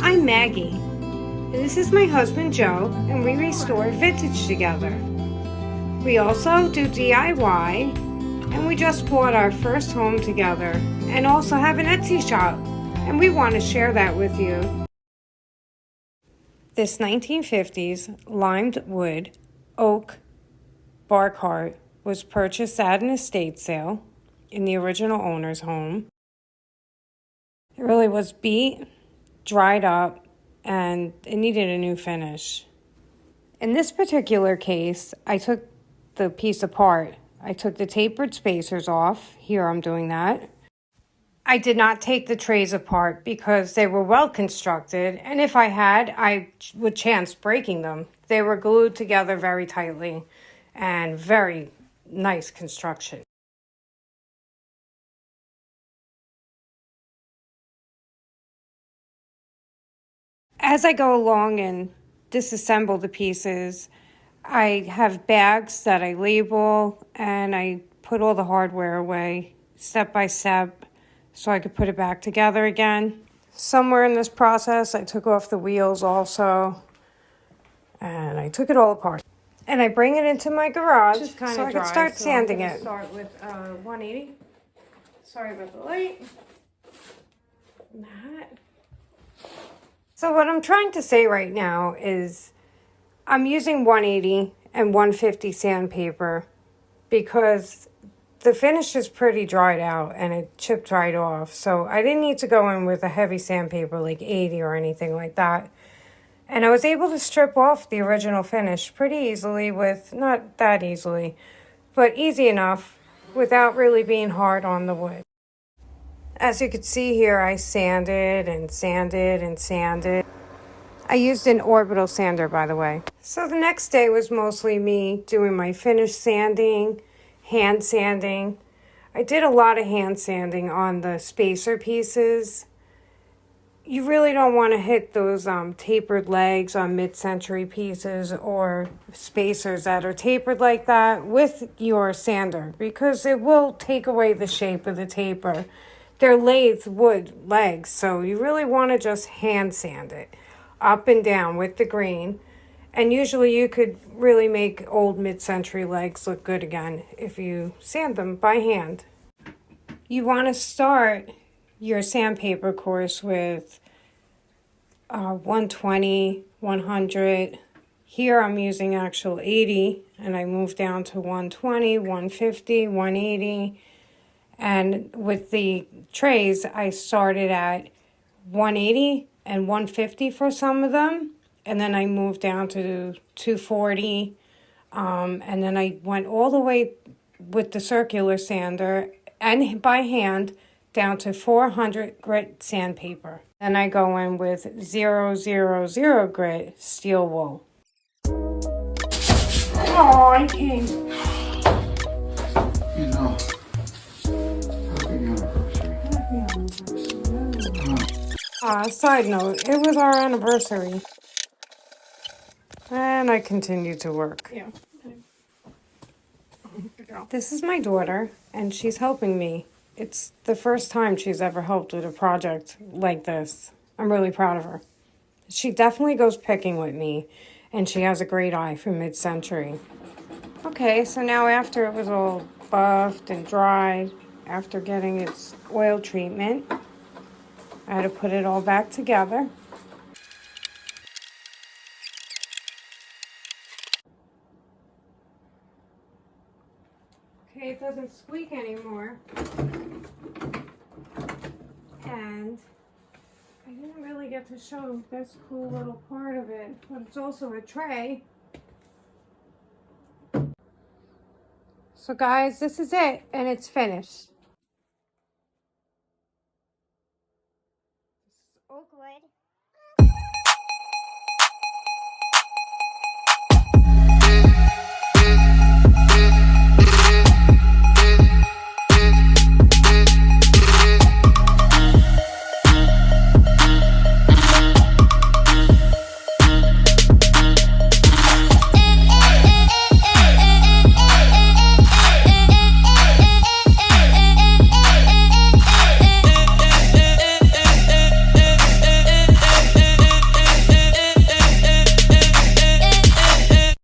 I'm Maggie, and this is my husband Joe, and we restore vintage together. We also do DIY, and we just bought our first home together, and also have an Etsy shop, and we want to share that with you. This 1950s limed wood oak bar cart was purchased at an estate sale in the original owner's home. It really was beat, dried up, and it needed a new finish. In this particular case, I took the piece apart. I took the tapered spacers off. Here I'm doing that. I did not take the trays apart because they were well constructed, and if I had, I would chance breaking them. They were glued together very tightly and very nice construction. As I go along and disassemble the pieces, I have bags that I label and I put all the hardware away step by step so I could put it back together again. Somewhere in this process, I took off the wheels also and I took it all apart. And I bring it into my garage so I could start sanding it. Start with 180. Sorry about the light. That. So what I'm trying to say right now is I'm using 180 and 150 sandpaper because the finish is pretty dried out and it chipped right off. So I didn't need to go in with a heavy sandpaper like 80 or anything like that. And I was able to strip off the original finish pretty easily with, not that easily, but easy enough without really being hard on the wood. As you can see here, I sanded and sanded and sanded. I used an orbital sander, by the way. So the next day was mostly me doing my finish sanding, hand sanding. I did a lot of hand sanding on the spacer pieces. You really don't want to hit those tapered legs on mid-century pieces or spacers that are tapered like that with your sander because it will take away the shape of the taper. They're lathe wood legs, so you really want to just hand sand it up and down with the green. And usually you could really make old mid-century legs look good again if you sand them by hand. You want to start your sandpaper course with 120, 100. Here I'm using actual 80, and I moved down to 120, 150, 180. And with the trays, I started at 180 and 150 for some of them. And then I moved down to 240. And then I went all the way with the circular sander and by hand down to 400 grit sandpaper. Then I go in with 000 grit steel wool. Oh, I can't. You know. Side note, it was our anniversary. And I continued to work. Yeah. This is my daughter, and she's helping me. It's the first time she's ever helped with a project like this. I'm really proud of her. She definitely goes picking with me, and she has a great eye for mid-century. Okay, so now after it was all buffed and dried, after getting its oil treatment, I had to put it all back together. Okay, it doesn't squeak anymore. And I didn't really get to show this cool little part of it, but it's also a tray. So guys, this is it, and it's finished. Oak wood.